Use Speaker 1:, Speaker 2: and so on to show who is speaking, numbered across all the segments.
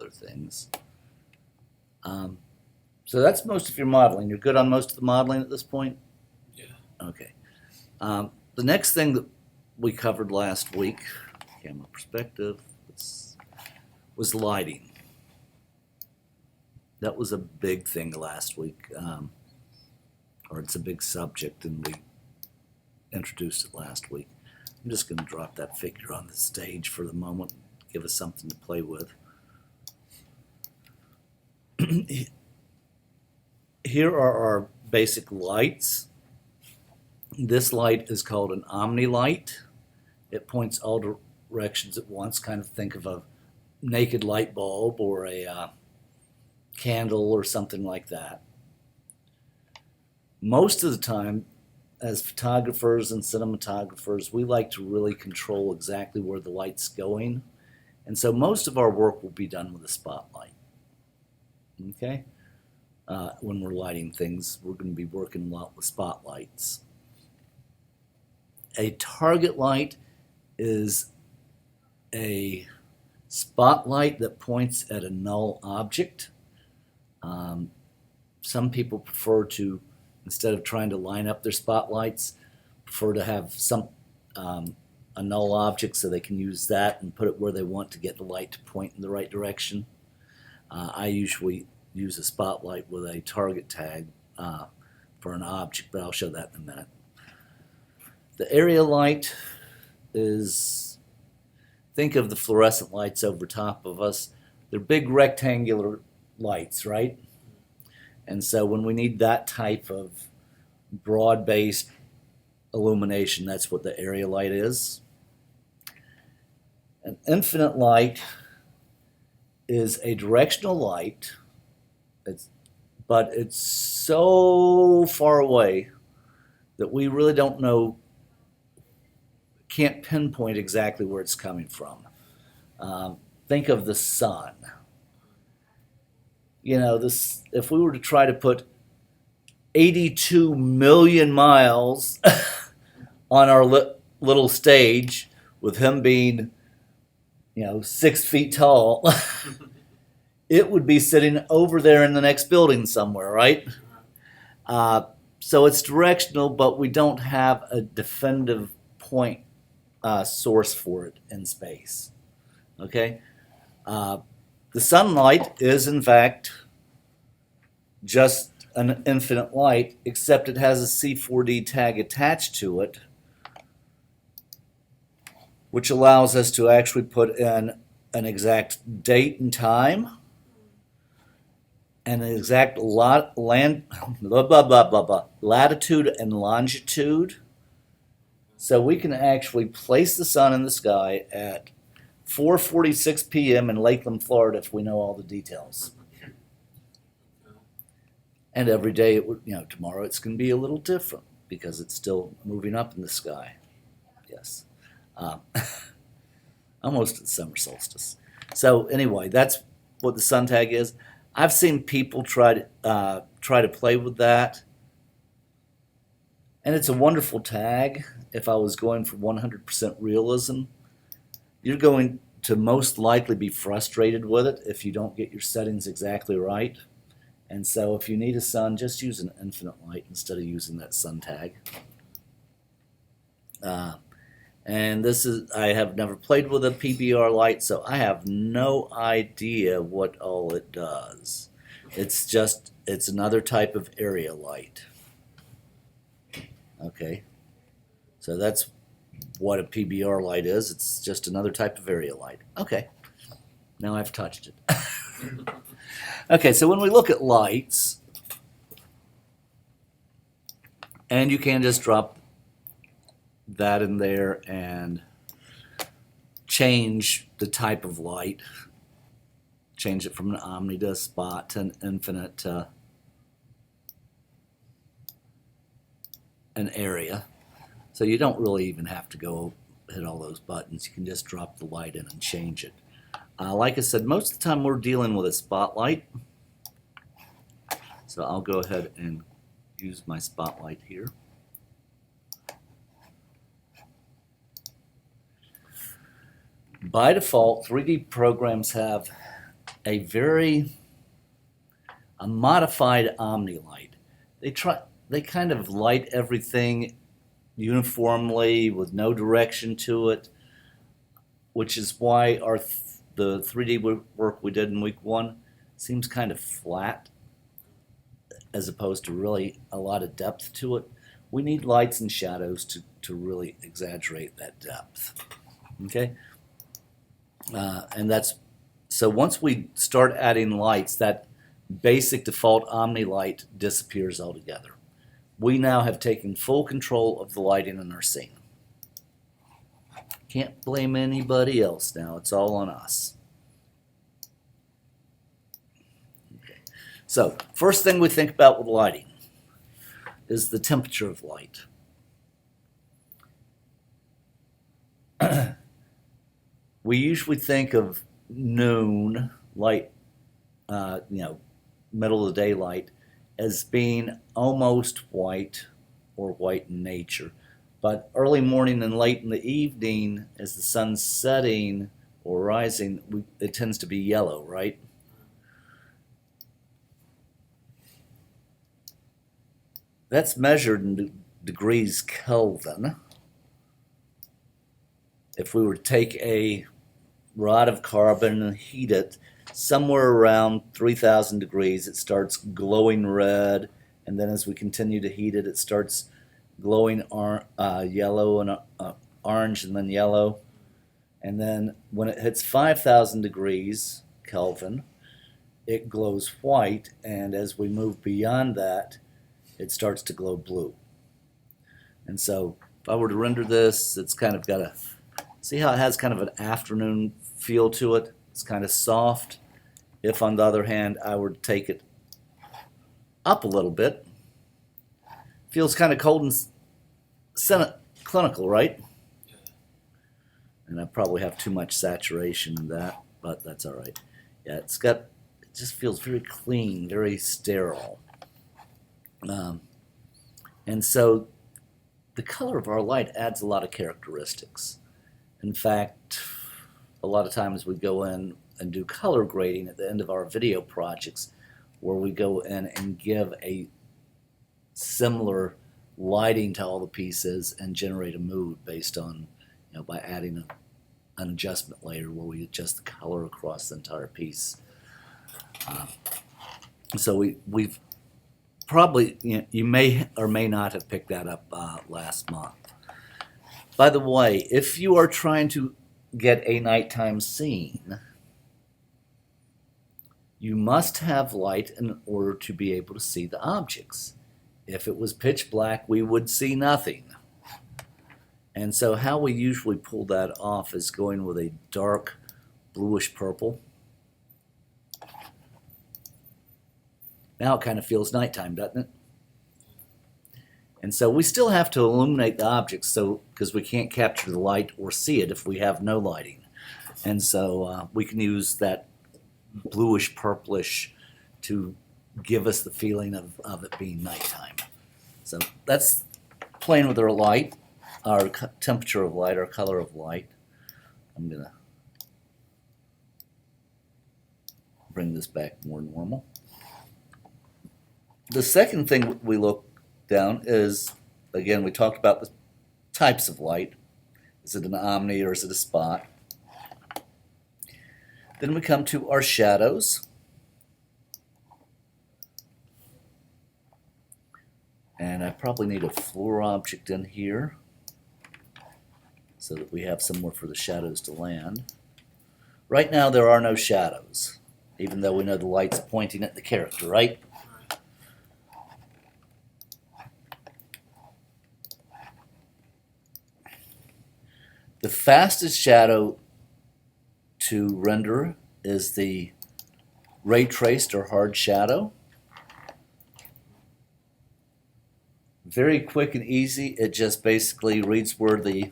Speaker 1: other things. So that's most of your modeling. You're good on most of the modeling at this point?
Speaker 2: Yeah.
Speaker 1: Okay. The next thing that we covered last week, camera perspective, was lighting. That was a big thing last week, or it's a big subject, and we introduced it last week. I'm just going to drop that figure on the stage for the moment, give us something to play with. Here are our basic lights. This light is called an Omni light. It points all directions at once. Kind of think of a naked light bulb or a candle or something like that. Most of the time, as photographers and cinematographers, we like to really control exactly where the light's going. And so most of our work will be done with a spotlight. Okay? When we're lighting things, we're going to be working a lot with spotlights. A target light is a spotlight that points at a null object. Some people prefer to, instead of trying to line up their spotlights, prefer to have a null object so they can use that and put it where they want to get the light to point in the right direction. I usually use a spotlight with a target tag for an object, but I'll show that in a minute. The area light is, think of the fluorescent lights over top of us. They're big rectangular lights, right? And so when we need that type of broad-based illumination, that's what the area light is. An infinite light is a directional light, but it's so far away that we really don't know, can't pinpoint exactly where it's coming from. Think of the sun. You know, if we were to try to put 82 million miles on our little stage, with him being, 6 feet tall, it would be sitting over there in the next building somewhere, right? So it's directional, but we don't have a definitive point source for it in space. Okay? The sunlight is, in fact, just an infinite light, except it has a C4D tag attached to it, which allows us to actually put in an exact date and time, and an exact latitude and longitude. So we can actually place the sun in the sky at 4:46 p.m. in Lakeland, Florida, if we know all the details. And every day, tomorrow it's going to be a little different because it's still moving up in the sky. Yes. Almost at the summer solstice. So anyway, that's what the sun tag is. I've seen people try to play with that, and it's a wonderful tag. If I was going for 100% realism, you're going to most likely be frustrated with it if you don't get your settings exactly right. And so if you need a sun, just use an infinite light instead of using that sun tag. And I have never played with a PBR light, so I have no idea what all it does. It's another type of area light. Okay. So that's what a PBR light is. It's just another type of area light. Okay. Now I've touched it. Okay, so when we look at lights, and you can just drop that in there and change the type of light, change it from an omni to a spot to an infinite to an area. So you don't really even have to go hit all those buttons. You can just drop the light in and change it. Like I said, most of the time we're dealing with a spotlight. So I'll go ahead and use my spotlight here. By default, 3D programs have a modified OmniLight. They kind of light everything uniformly with no direction to it, which is why the 3D work we did in week 1 seems kind of flat as opposed to really a lot of depth to it. We need lights and shadows to really exaggerate that depth. Okay? So once we start adding lights, that basic default OmniLight disappears altogether. We now have taken full control of the lighting in our scene. Can't blame anybody else now. It's all on us. Okay. So, first thing we think about with lighting is the temperature of light. We usually think of noon light, middle of the day light, as being almost white or white in nature. But early morning and late in the evening, as the sun's setting or rising, it tends to be yellow, right? That's measured in degrees Kelvin. If we were to take a rod of carbon and heat it somewhere around 3,000 degrees, it starts glowing red, and then as we continue to heat it, it starts glowing yellow and orange and then yellow. And then when it hits 5,000 degrees Kelvin, it glows white, and as we move beyond that, it starts to glow blue. And so if I were to render this, it's kind of got see how it has kind of an afternoon feel to it? It's kind of soft. If, on the other hand, I were to take it up a little bit, feels kind of cold and clinical, right? And I probably have too much saturation in that, but that's all right. Yeah, it just feels very clean, very sterile. And so the color of our light adds a lot of characteristics. In fact, a lot of times we go in and do color grading at the end of our video projects, where we go in and give a similar lighting to all the pieces and generate a mood based on, by adding an adjustment layer where we adjust the color across the entire piece. So we've probably, you may or may not have picked that up last month. By the way, if you are trying to get a nighttime scene, you must have light in order to be able to see the objects. If it was pitch black, we would see nothing. And so how we usually pull that off is going with a dark bluish purple. Now it kind of feels nighttime, doesn't it? And so we still have to illuminate the objects, because we can't capture the light or see it if we have no lighting. And so we can use that bluish purplish to give us the feeling of it being nighttime. So that's playing with our light, our temperature of light, our color of light. I'm going to bring this back more normal. The second thing we look down is, again, we talked about the types of light. Is it an omni or is it a spot? Then we come to our shadows. And I probably need a floor object in here so that we have somewhere for the shadows to land. Right now there are no shadows, even though we know the light's pointing at the character, right? The fastest shadow to render is the ray traced or hard shadow. Very quick and easy. It just basically reads where the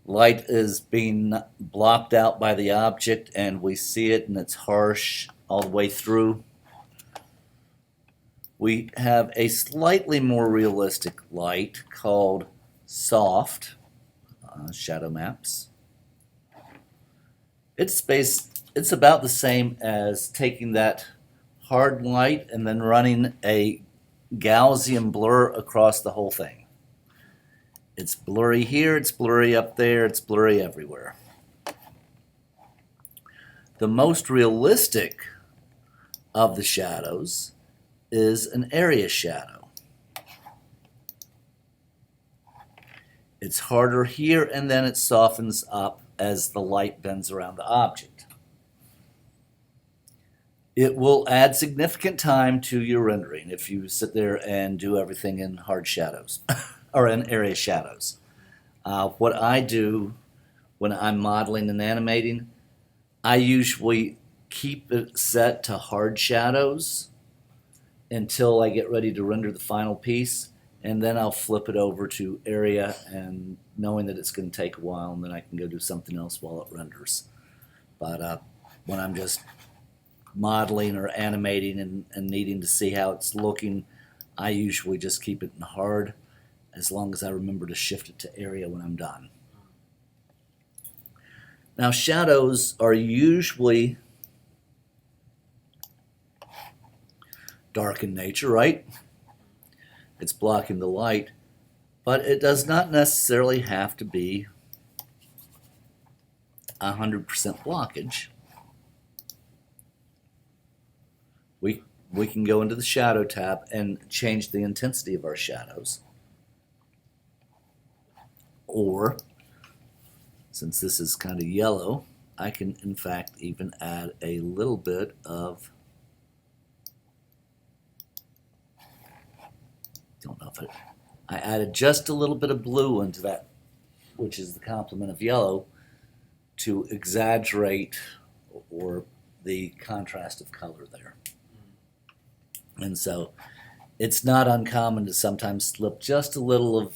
Speaker 1: light is being blocked out by the object, and we see it, and it's harsh all the way through. We have a slightly more realistic light called soft shadow maps. It's it's about the same as taking that hard light and then running a Gaussian blur across the whole thing. It's blurry here, it's blurry up there, it's blurry everywhere. The most realistic of the shadows is an area shadow. It's harder here, and then it softens up as the light bends around the object. It will add significant time to your rendering if you sit there and do everything in hard shadows or in area shadows. What I do when I'm modeling and animating, I usually keep it set to hard shadows until I get ready to render the final piece, and then I'll flip it over to area, and knowing that it's going to take a while, and then I can go do something else while it renders. But when I'm just modeling or animating and needing to see how it's looking, I usually just keep it in hard as long as I remember to shift it to area when I'm done. Now, shadows are usually dark in nature, right? It's blocking the light, but it does not necessarily have to be 100% blockage. We can go into the shadow tab and change the intensity of our shadows. Or, since this is kind of yellow, I can in fact even add a little bit of, I added just a little bit of blue into that, which is the complement of yellow, to exaggerate or the contrast of color there. And so it's not uncommon to sometimes slip just a little of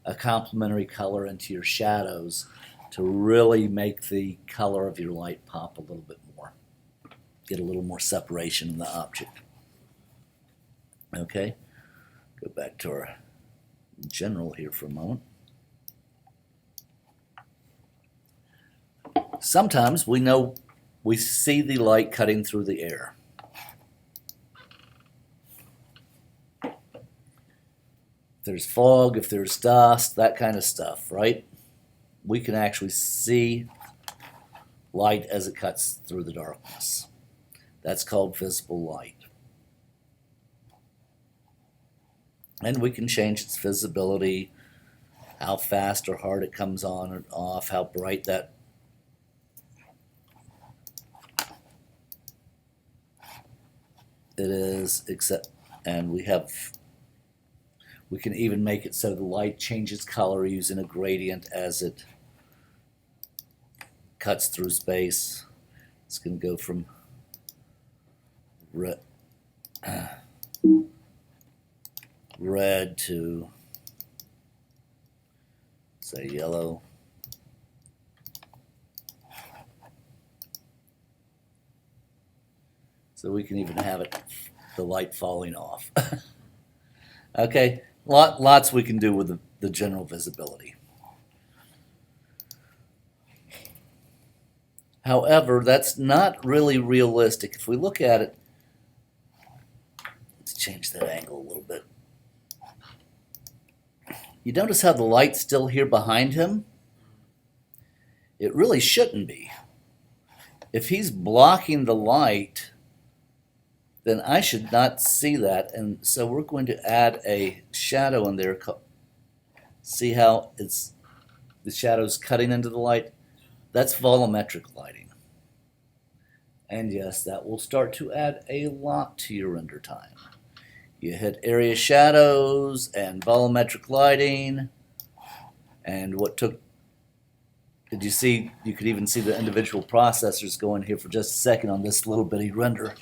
Speaker 1: a complementary color into your shadows to really make the color of your light pop a little bit more, get a little more separation in the object. Okay, go back to our general here for a moment. Sometimes we see the light cutting through the air. If there's fog, if there's dust, that kind of stuff, right? We can actually see light as it cuts through the darkness. That's called visible light. And we can change its visibility, how fast or hard it comes on or off, how bright that it is, and we can even make it so the light changes color using a gradient as it cuts through space. It's going to go from red to, say, yellow. So we can even have the light falling off. Okay, lots we can do with the general visibility. However, that's not really realistic. If we look at it, let's change that angle a little bit. You notice how the light's still here behind him? It really shouldn't be. If he's blocking the light, then I should not see that. And so we're going to add a shadow in there. See how the shadow's cutting into the light? That's volumetric lighting. And yes, that will start to add a lot to your render time. You hit area shadows and volumetric lighting, and did you see, you could even see the individual processors going here for just a second on this little bitty render.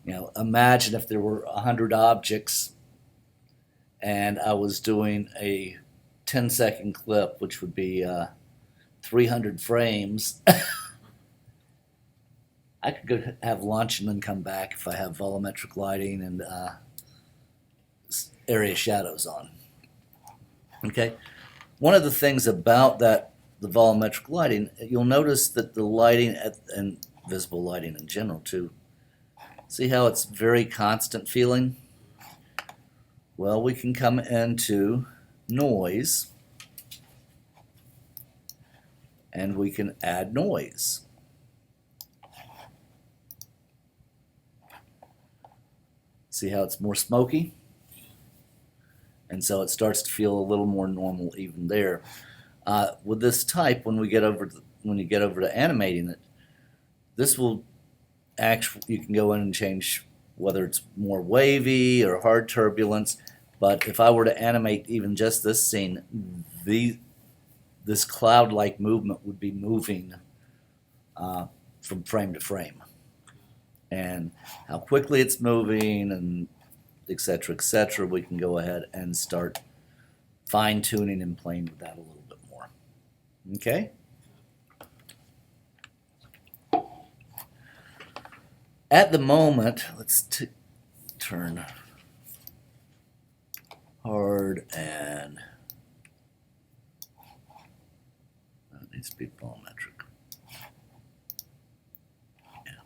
Speaker 1: You know, imagine if there were 100 objects and I was doing a 10-second clip, which would be 300 frames. I could go have lunch and then come back if I have volumetric lighting and area shadows on. Okay, one of the things about the volumetric lighting, you'll notice that the lighting and visible lighting in general too. See how it's very constant feeling? Well, we can come into noise and we can add noise. See how it's more smoky? And so it starts to feel a little more normal even there. With this type, when you get over to animating it, this will actually, you can go in and change whether it's more wavy or hard turbulence. But if I were to animate even just this scene, this cloud-like movement would be moving from frame to frame, and how quickly it's moving, and etc., we can go ahead and start fine-tuning and playing with that a little bit more. Okay? At the moment, let's turn hard, and that needs to be volumetric. Yeah.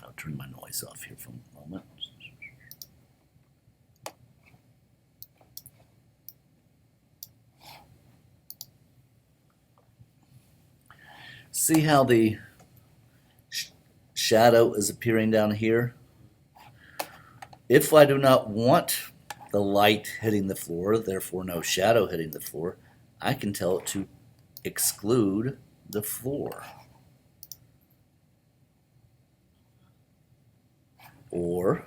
Speaker 1: I'll turn my noise off here for a moment. See how the shadow is appearing down here? If I do not want the light hitting the floor, therefore no shadow hitting the floor, I can tell it to exclude the floor. Or,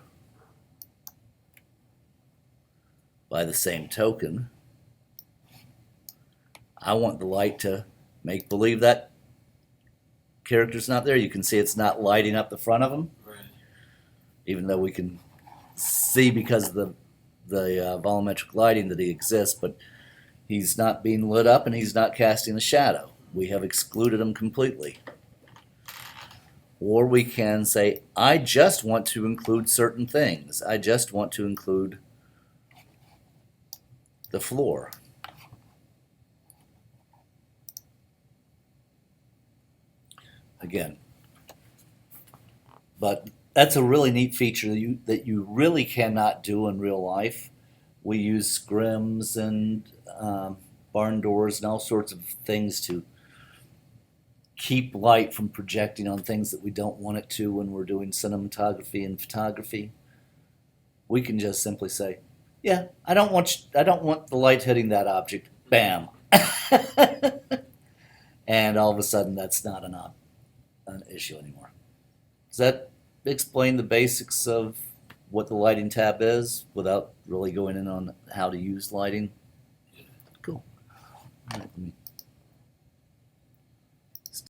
Speaker 1: by the same token, I want the light to make believe that character's not there. You can see it's not lighting up the front of him,
Speaker 2: Right.
Speaker 1: even though we can see because of the volumetric lighting that he exists, but he's not being lit up and he's not casting a shadow. We have excluded him completely. Or we can say, I just want to include certain things. I just want to include the floor. Again, but that's a really neat feature that you really cannot do in real life. We use scrims and barn doors and all sorts of things to keep light from projecting on things that we don't want it to when we're doing cinematography and photography. We can just simply say, yeah, I don't want the light hitting that object. Bam. And all of a sudden that's not an issue anymore. Does that explain the basics of what the lighting tab is without really going in on how to use lighting? Cool.